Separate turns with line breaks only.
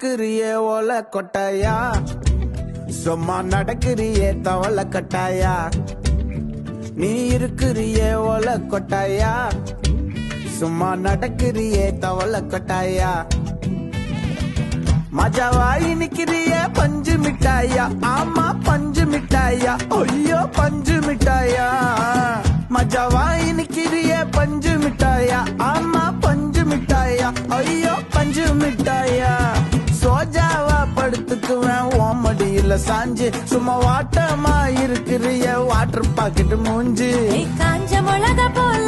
இருக்கிறியே ஓல கொட்டாயா, சும்மா நடக்கிறியே தவள கட்டாயா. நீ இருக்கிறியே ஓல கொட்டாயா, சும்மா நடக்கிறியே தவள கொட்டாயா. மஜாவாயி நிக்கிறிய பஞ்சு மிட்டாயா, ஆமா பஞ்சு மிட்டாயா, ஐயோ பஞ்சு மிட்டாயா. மஜாவாயி நிக்கிறிய பஞ்சு மிட்டாயா, ஆமா பஞ்சு மிட்டாயா, ஐயோ பஞ்சு மிட்டாயா. சோஜாவா படுத்துக்குவேன் ஓமடியில சாஞ்சு, சும்மா வாட்டமா இருக்கிறிய வாட்டர் பாக்கெட் மூஞ்சி.
காஞ்ச மிளகா போல